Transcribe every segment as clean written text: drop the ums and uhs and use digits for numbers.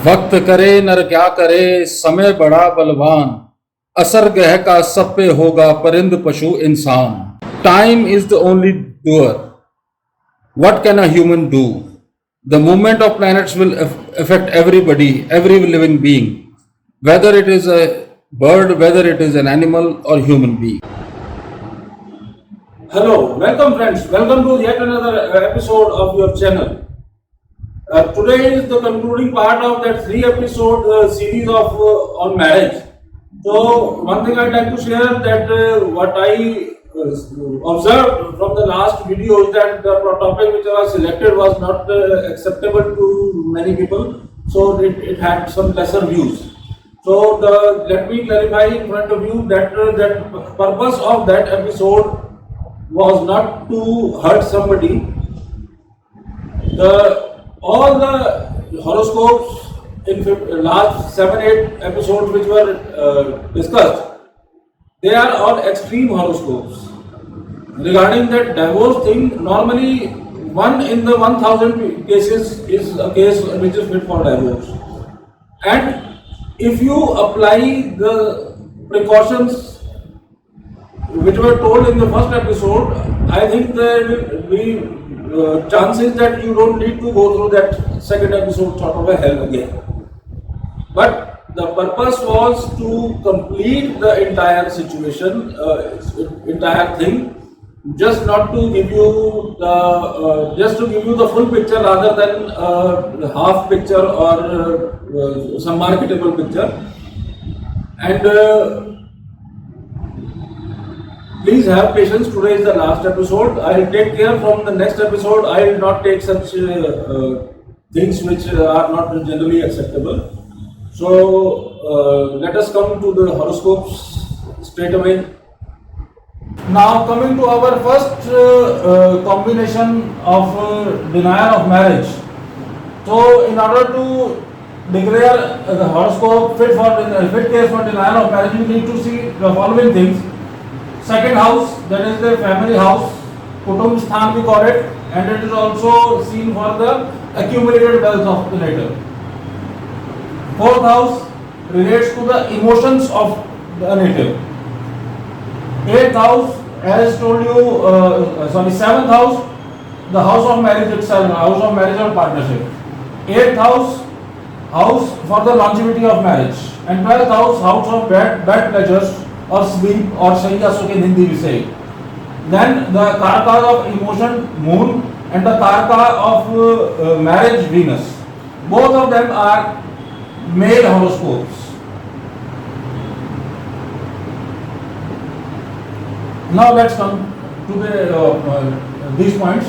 वक्त करे नर क्या करे, समय बड़ा बलवान, असर गह का सब पे होगा परिंद पशु इंसान. Time is the only doer. What can a human do? The movement of planets will affect everybody, every living being, whether it is a bird, whether it is an animal or human being. Hello, welcome friends, welcome to yet another episode of your channel. Today is the concluding part of that 3-episode series of on marriage. So one thing I'd like to share that what I observed from the last video is that the topic which was selected was not acceptable to many people, so it had some lesser views. So let me clarify in front of you that that purpose of that episode was not to hurt somebody. All the horoscopes in last 7-8 episodes which were discussed, they are all extreme horoscopes. Regarding that divorce thing, normally 1 in the 1000 cases is a case which is fit for divorce. And if you apply the precautions which were told in the first episode, I think there will be chances that you don't need to go through that second episode sort of a hell again. But the purpose was to complete the entire situation, entire thing, just not to give you the just to give you the full picture rather than the half picture or some marketable picture. And please have patience. Today is the last episode. I will take care from the next episode. I will not take such things which are not generally acceptable. So let us come to the horoscopes straight away. Now coming to our first combination of denial of marriage. So in order to declare the horoscope fit case for denial of marriage, we need to see the following things. Second house, that is the family house, Kutum Sthan we call it, and it is also seen for the accumulated wealth of the native. Fourth house relates to the emotions of the native. Eighth house, as told you, seventh house, the house of marriage itself, house of marriage or partnership. Eighth house for the longevity of marriage, and 12th house of bad pleasures or sleep or Shaiya Sukh in Hindi we say. Then the Karaka of emotion moon and the Karaka of marriage Venus. Both of them are male horoscopes. Now let's come to the these points.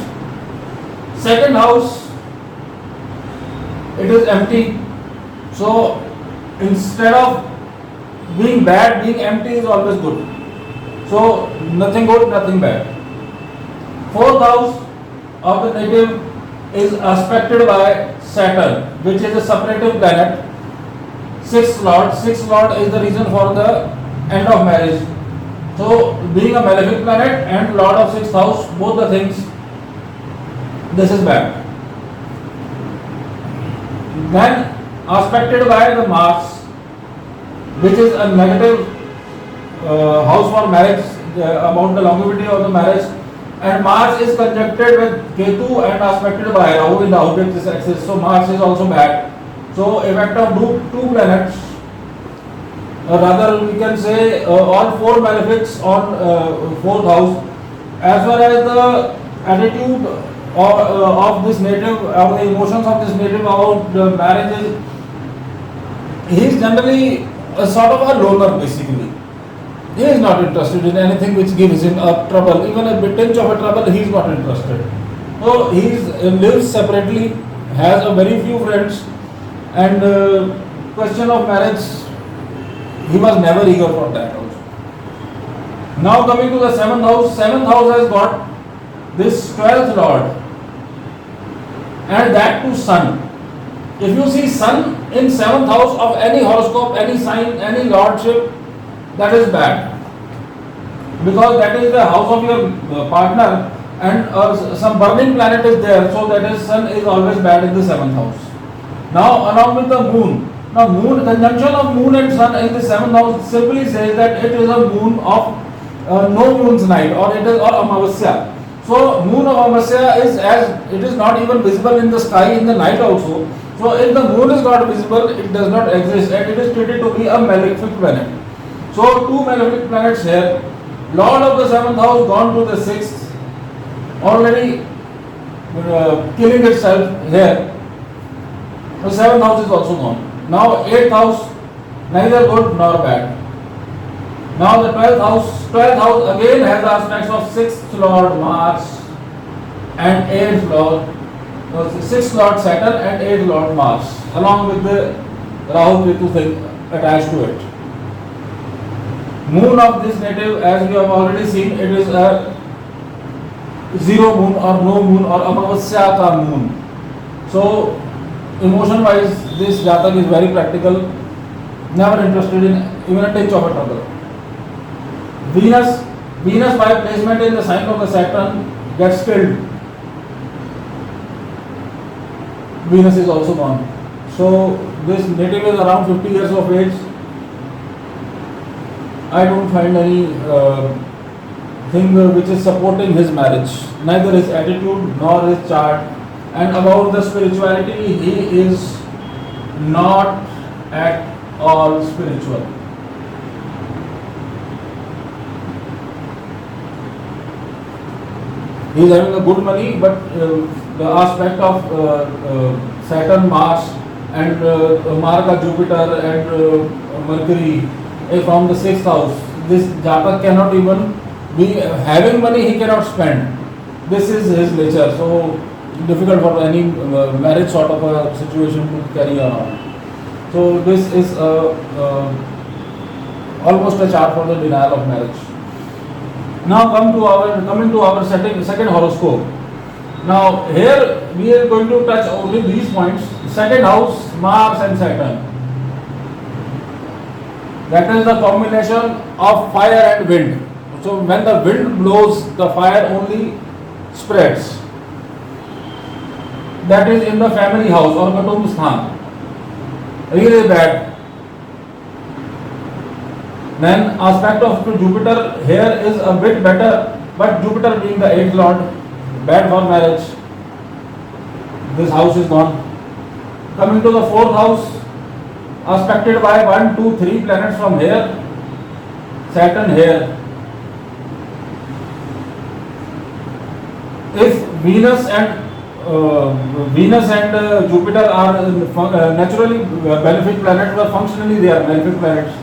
Second house, it is empty. So instead of being bad, being empty is always good. So nothing good, nothing bad. Fourth house of the native is aspected by Saturn, which is a separative planet. Sixth lord is the reason for the end of marriage. So being a malefic planet and lord of sixth house, both the things, this is bad. Then aspected by the Mars, which is a negative house for marriage, about the longevity of the marriage, and Mars is conjuncted with Ketu and aspected by Rahu in the object axis, so Mars is also bad. So effect of two planets, rather we can say all four malefics on fourth house, as well as the attitude of this native, or the emotions of this native about the marriage he is generally a sort of a loner basically. He is not interested in anything which gives him trouble, even a tinge of a trouble he is not interested. So he lives separately, has a very few friends, and question of marriage, he was never eager for that also. Now coming to the seventh house has got this 12th lord, and that too sun. If you see sun in 7th house of any horoscope, any sign, any lordship, that is bad. Because that is the house of your partner, and some burning planet is there, so that is sun is always bad in the 7th house. Now along with the moon. Now moon, conjunction of moon and sun in the 7th house simply says that it is a moon of no moon's night, or it is or Amavasya. So moon of Amavasya is as it is not even visible in the sky in the night also. So if the moon is not visible, it does not exist and it is treated to be a malefic planet. So two malefic planets here. Lord of the 7th house gone to the 6th, already killing itself here. The 7th house is also gone. Now 8th house, neither good nor bad. Now the 12th house again has the aspects of 6th Lord Mars and 8th Lord, 6th Lord Saturn and 8th Lord Mars, along with the Rahu Ketu thing attached to it. Moon of this native, as we have already seen, it is a zero moon or no moon or Amavasya ka moon. So emotion wise, this Jatak is very practical, never interested in even a tinge of a trouble. Venus by placement in the sign of the Saturn gets killed. Venus is also gone. So this native is around 50 years of age. I don't find any thing which is supporting his marriage, neither his attitude nor his chart. And about the spirituality, he is not at all spiritual. He is having a good money, but the aspect of Saturn, Mars, and Marga, Jupiter, and Mercury from the 6th house. This Jatak cannot even be having money, he cannot spend. This is his nature. So difficult for any marriage sort of a situation to carry on. So this is almost a chart for the denial of marriage. Now coming to our second horoscope. Now here we are going to touch only these points. Second house, Mars and Saturn. That is the combination of fire and wind. So when the wind blows, the fire only spreads. That is in the family house or Kutumb Sthan. Really bad. Then aspect of Jupiter here is a bit better, but Jupiter being the 8th lord, bad for marriage. This house is gone. Coming to the 4th house, aspected by 1, 2, 3 planets from here, Saturn here. If Venus and Jupiter are naturally malefic planets, but functionally they are malefic planets.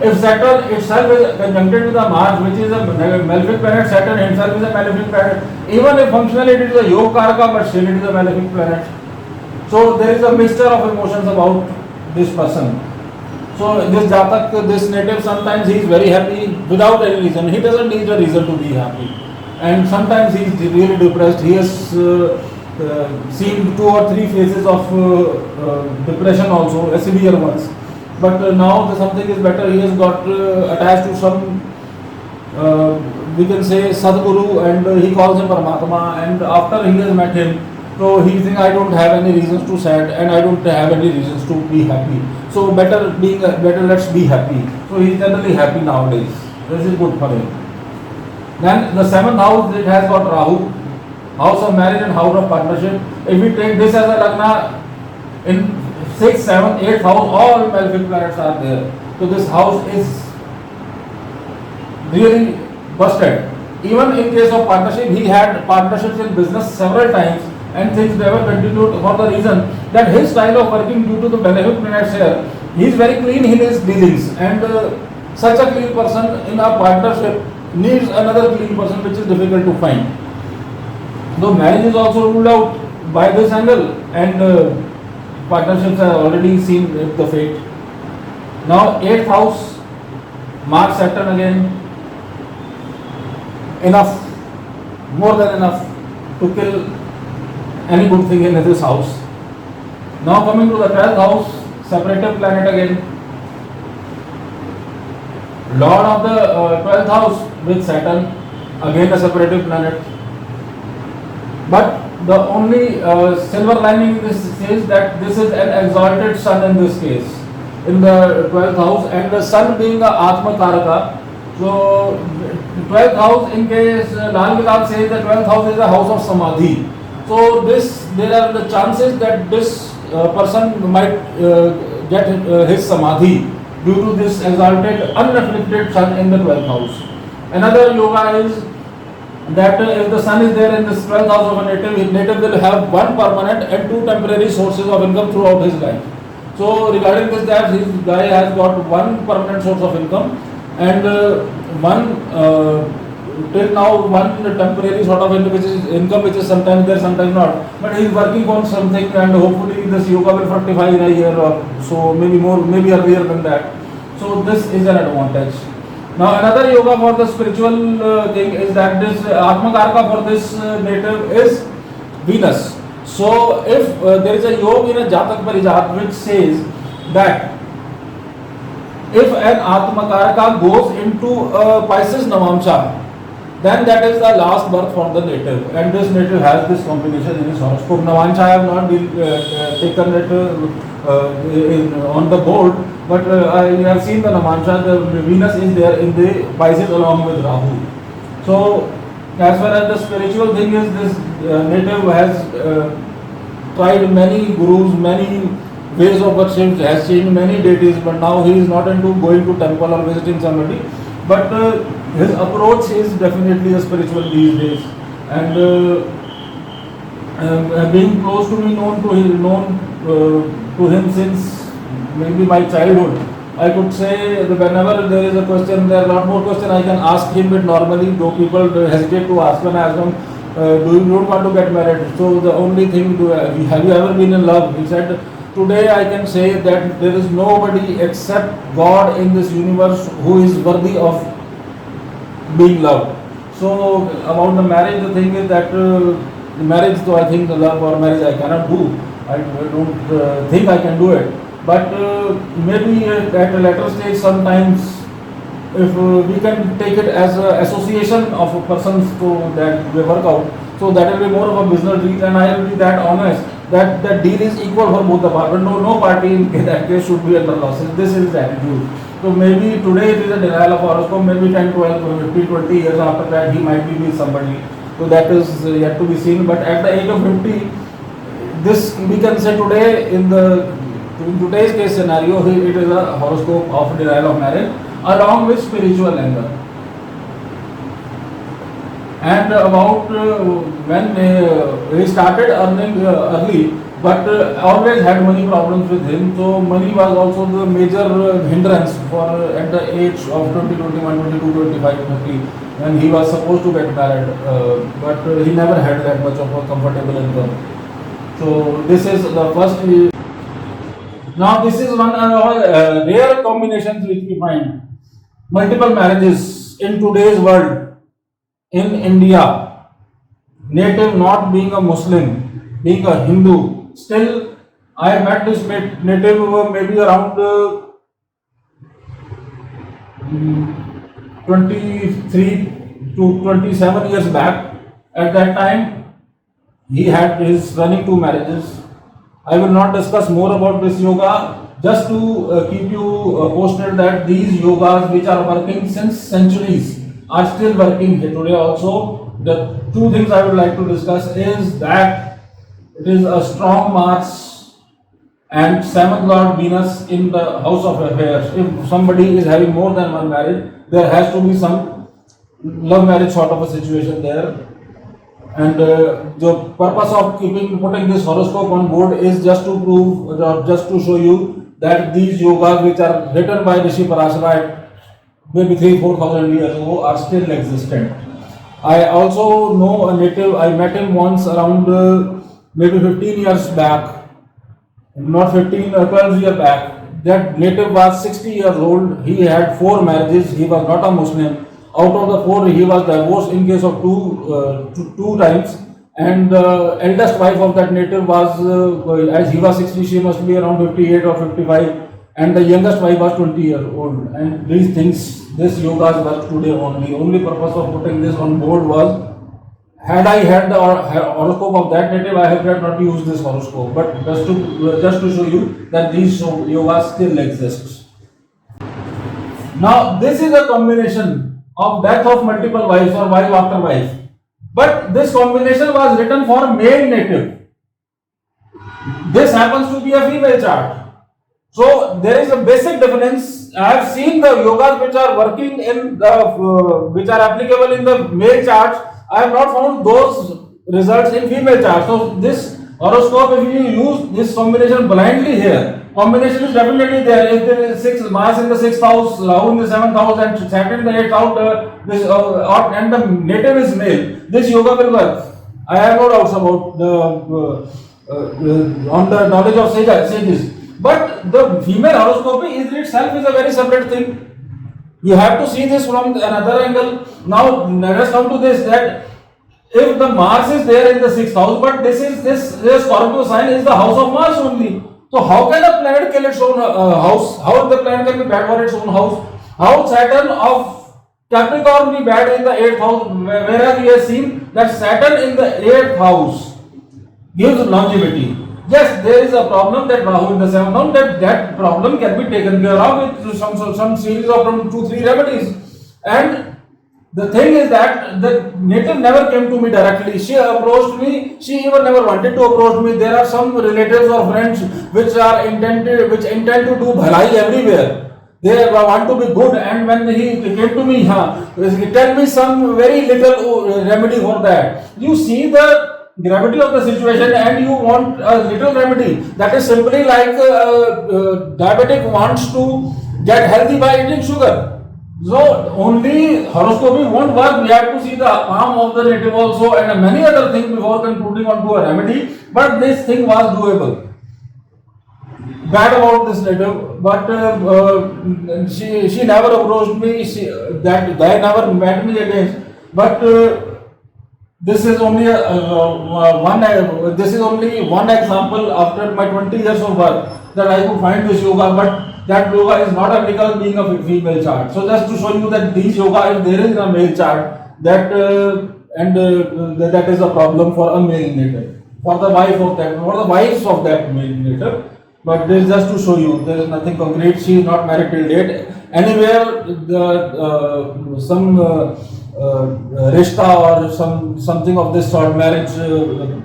If Saturn itself is conjuncted with the Mars, which is a malefic planet, Saturn himself is a malefic planet. Even if functionally it is a Yoga Karaka, but still it is a malefic planet. So there is a mixture of emotions about this person. So this Jatak, this native, sometimes he is very happy without any reason. He doesn't need a reason to be happy. And sometimes he is really depressed. He has seen 2 or 3 phases of depression also, severe ones. But now something is better. He has got attached to some, we can say, Sadguru, and he calls him Paramatma. And after he has met him, so he thinks, I don't have any reasons to sad and I don't have any reasons to be happy. So better let's be happy. So he is generally happy nowadays. This is good for him. Then the 7th house, it has got Rahu, house of marriage and house of partnership. If we take this as a Lagna, in 6th, 7th, 8th house, all malefic planets are there. So this house is really busted. Even in case of partnership, he had partnerships in business several times and things never continued for the reason that his style of working due to the malefic planets here, he is very clean in his dealings, and such a clean person in a partnership needs another clean person, which is difficult to find. Though marriage is also ruled out by this angle, and partnerships are already seen with the fate. Now 8th house, Mars Saturn again, enough, more than enough to kill any good thing in this house. Now coming to the 12th house, separative planet again. Lord of the 12th house with Saturn, again a separative planet. But the only silver lining in this is that this is an exalted sun in this case, in the 12th house, and the sun being a Atma Karaka. So 12th house, in case Lal Kitab says the 12th house is a house of Samadhi. So there are the chances that this person might get his Samadhi due to this exalted, unreflected sun in the 12th house. Another yoga is that if the sun is there in this 12th house of a native will have one permanent and two temporary sources of income throughout his life. So regarding this, that his guy has got one permanent source of income and one till now one temporary sort of income which is sometimes there, sometimes not. But he is working on something, and hopefully this yoga will fructify in a year or so, maybe more, maybe earlier than that. So this is an advantage. Now another yoga for the spiritual thing is that this Atma Karaka for this native is Venus. So if there is a yoga in a Jatak Parijat which says that if an Atma Karaka goes into Pisces Navamsha, then that is the last birth for the native, and this native has this combination in his horoscope. Navamsha I have not taken it on the board, but I have seen the Navamsha, the Venus is there in the Pisces along with Rahu. So as far as the spiritual thing is, this native has tried many gurus, many ways of worship, has changed many deities, but now he is not into going to temple or visiting somebody, but his approach is definitely a spiritual these days, and being close to me, known to him since maybe my childhood, I could say that whenever there is a question, there are a lot more questions I can ask him, but normally though people hesitate to ask. When I ask him, do you not want to get married? So the only thing, have you ever been in love? He said, today I can say that there is nobody except God in this universe who is worthy of being loved. So about the marriage, the thing is that marriage, though I think the love or marriage I cannot do. I don't think I can do it. But maybe at a later stage, sometimes if we can take it as an association of persons so that they work out, so that will be more of a business deal, and I will be that honest that the deal is equal for both the parties. No party in that case should be under losses. This is the attitude. So maybe today it is a denial of horoscope, maybe 10, 12, 15, 20 years after that he might be with somebody. So that is yet to be seen. But at the age of 50, this we can say today in today's case scenario, it is a horoscope of denial of marriage along with spiritual angle. And about when he started earning early, but always had money problems with him. So money was also the major hindrance for at the age of 20, 21, 22, 25, 30, when he was supposed to get married. But he never had that much of a comfortable income. So this is the first. Now this is one rare combinations which we find. Multiple marriages in today's world. In India, native not being a Muslim, being a Hindu, still I met this native maybe around 23 to 27 years back. At that time, he had his running two marriages. I will not discuss more about this yoga, just to keep you posted that these yogas which are working since centuries are still working here today also. The two things I would like to discuss is that it is a strong Mars and 7th Lord Venus in the house of affairs. If somebody is having more than one marriage, there has to be some love marriage sort of a situation there. And the purpose of putting this horoscope on board is just to prove, just to show you that these yogas which are written by Rishi Parashara maybe 3,000-4,000 years ago are still existent. I also know a native, I met him once around maybe 15 years back, not 15 or 12 years back. That native was 60 years old, he had 4 marriages, he was not a Muslim. Out of the 4, he was divorced in case of two times, and the eldest wife of that native was, as he was 60, she must be around 58 or 55. And the youngest wife was 20 years old. And these things, this yogas work today only. Only purpose of putting this on board was had I had the horoscope of that native, I have not used this horoscope. But just to show you that these yogas still exist. Now, this is a combination of death of multiple wives or wife after wife. But this combination was written for male native. This happens to be a female chart. So there is a basic difference. I have seen the yogas which are working in the which are applicable in the male charts. I have not found those results in female charts. So this horoscope, if you use this combination blindly here, combination is definitely there. If there is Mars in the 6th house, Rahu in the 7th house, and Saturn in the 8th house, and the native is male, this yoga will work. I have no doubts about on the knowledge of sages. But the female horoscopy is itself is a very separate thing. You have to see this from another angle. Now let us come to this, that if the Mars is there in the 6th house, but this Scorpio sign is the house of Mars only. So how can a planet kill its own house? How the planet can be bad for its own house? How Saturn of Capricorn be bad in the 8th house, whereas we have seen that Saturn in the 8th house gives longevity. Yes, there is a problem that Rahu in the 7th house, that problem can be taken care of with some series of 2-3 remedies. And the thing is that the native never came to me directly. She approached me. She even never wanted to approach me. There are some relatives or friends which intend to do bhalai everywhere. They want to be good, and when he came to me, he tell me some very little remedy for that. You see the gravity of the situation and you want a little remedy. That is simply like diabetic wants to get healthy by eating sugar. So only horoscopy won't work. We have to see the palm of the native also and many other things before concluding onto a remedy. But this thing was doable. Bad about this native, but she never approached me. That guy never met me again. But this is only one example after my 20 years of work that I could find this yoga, but that yoga is not applicable being a female chart. So just to show you that these yoga, if there is a male chart, that is a problem for a male native, for the wives of that male native. But this is just to show you, there is nothing concrete. She is not married till date. Anywhere some rishta or something of this sort, marriage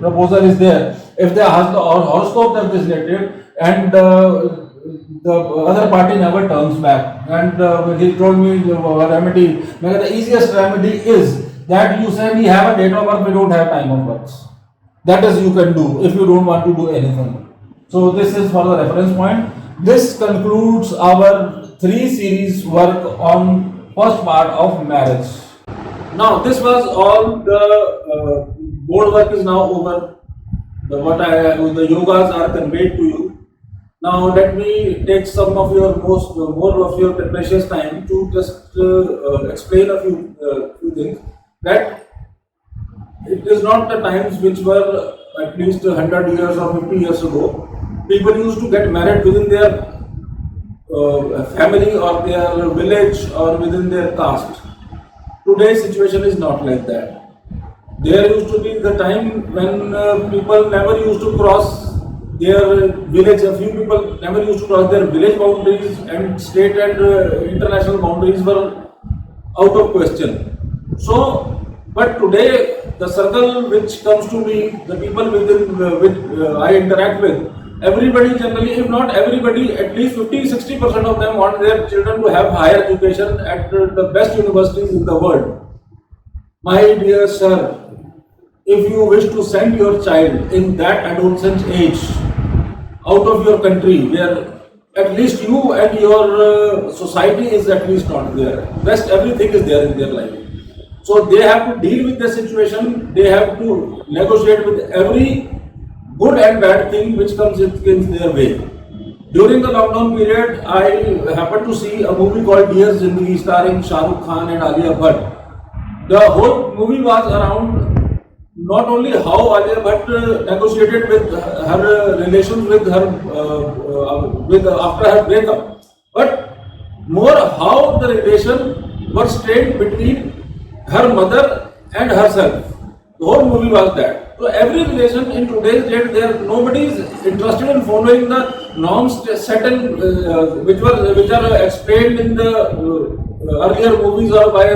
proposal is there. If they ask the horoscope of this native and the other party never turns back, and he told me the remedy, the easiest remedy is that you say we have a date of birth, we don't have time of birth. That is you can do if you don't want to do anything. So this is for the reference point. This concludes our 3 series work on first part of marriage. Now this was all the board work is now over. The yogas are conveyed to you. Now let me take some of your more of your precious time to just explain a few things. That it is not the times which were at least 100 years or 50 years ago. People used to get married within their family or their village or within their caste. Today's situation is not like that. There used to be the time when people never used to cross their village. A few people never used to cross their village boundaries, and state and international boundaries were out of question. So, but today the circle which comes to me, the people which I interact with, everybody generally, if not everybody, at least 50-60% of them want their children to have higher education at the best universities in the world. My dear sir, if you wish to send your child in that adolescent age out of your country, where at least you and your society is at least not there, rest everything is there in their life. So they have to deal with the situation, they have to negotiate with every good and bad thing which comes in their way. During the lockdown period, I happened to see a movie called Dear Zindagi starring Shah Rukh Khan and Alia Bhatt. The whole movie was around not only how Alia Bhatt negotiated with her relations with her after her breakup, but more how the relation was strained between her mother and herself. The whole movie was that. So every relation in today's date, nobody is interested in following the norms set in which are explained in the earlier movies or by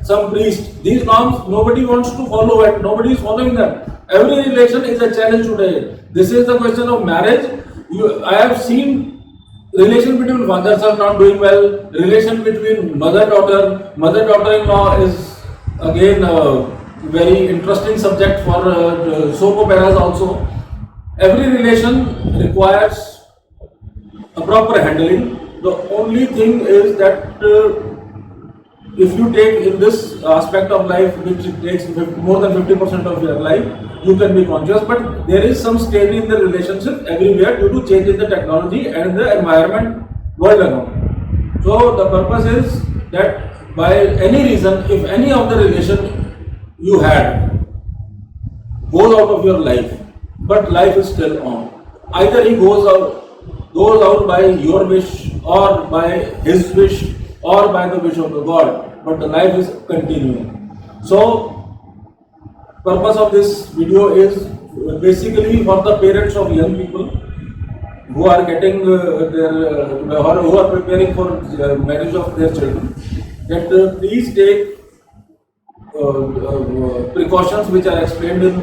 some priest. These norms nobody wants to follow it. Nobody is following them. Every relation is a challenge today. This is the question of marriage. I have seen relation between fathers are not doing well. Relation between mother-daughter, mother-daughter-in-law is again a very interesting subject for soap operas also. Every relation requires a proper handling. The only thing is that if you take in this aspect of life, which takes more than 50% of your life, you can be conscious, but there is some strain in the relationship everywhere due to change in the technology and the environment world around. So the purpose is that by any reason, if any of the relation you had goes out of your life, but life is still on, either he goes out by your wish or by his wish or by the wish of the God, but the life is continuing. So purpose of this video is basically for the parents of young people who are getting who are preparing for marriage of their children, that please take precautions which are explained in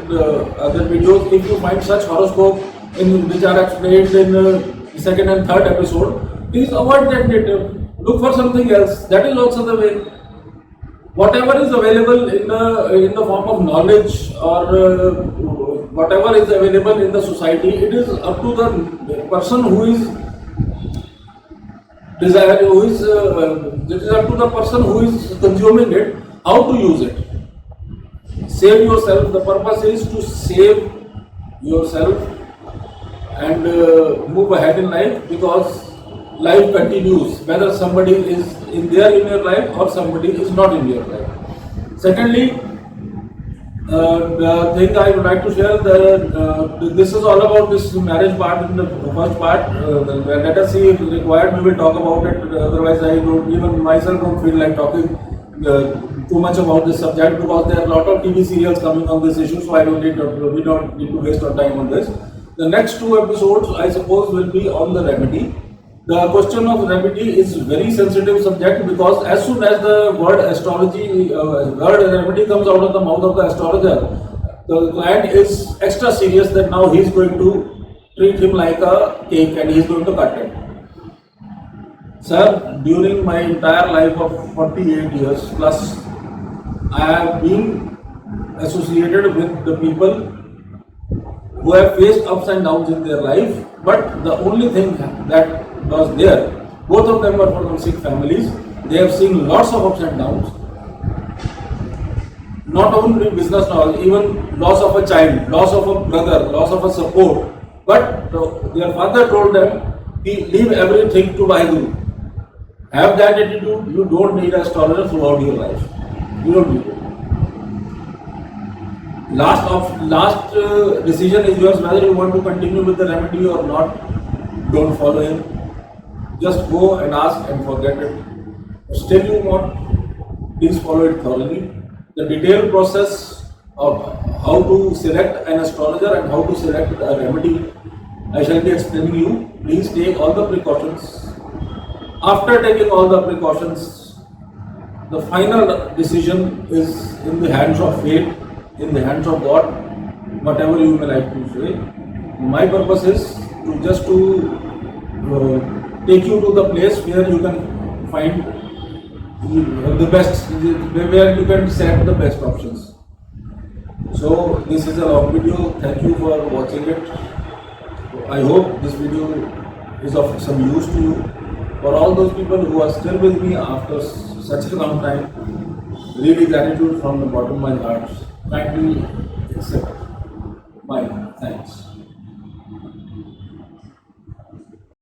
other videos. If you find such horoscope which are explained in second and third episode, please avoid that native. Look for something else. That is also the way. Whatever is available in the form of knowledge or whatever is available in the society, it is up to the person who is it is up to the person who is consuming it, how to use it. Save yourself. The purpose is to save yourself and move ahead in life, because life continues whether somebody is in your life or somebody is not in your life. Secondly, the thing I would like to share, this is all about this marriage part in the first part. Let us see if required, we will talk about it. Otherwise, I don't, even myself don't feel like talking too much about this subject, because there are a lot of TV serials coming on this issue, so we don't need to waste our time on this. The next two episodes, I suppose, will be on the remedy. The question of remedy is very sensitive subject, because as soon as the word astrology, word remedy comes out of the mouth of the astrologer, the client is extra serious that now he is going to treat him like a cake and he is going to cut it. Sir, during my entire life of 48 years plus, I have been associated with the people who have faced ups and downs in their life, but the only thing that was there, both of them were from Sikh families. They have seen lots of ups and downs, not only business knowledge, even loss of a child, loss of a brother, loss of a support. But their father told them, leave everything to Vaheguru. Have that attitude. You don't need an astrologer throughout your life. You don't need it. Last decision is yours, whether you want to continue with the remedy or not. Don't follow him. Just go and ask and forget it. Still you want, please follow it thoroughly. The detailed process of how to select an astrologer and how to select a remedy, I shall be explaining you. Please take all the precautions. After taking all the precautions, the final decision is in the hands of fate, in the hands of God, whatever you may like to say. My purpose is to take you to the place where you can find the best, where you can select the best options. So this is a long video. Thank you for watching it. I hope this video is of some use to you. For all those people who are still with me after such a long time, really gratitude from the bottom of my heart. Kindly accept my thanks.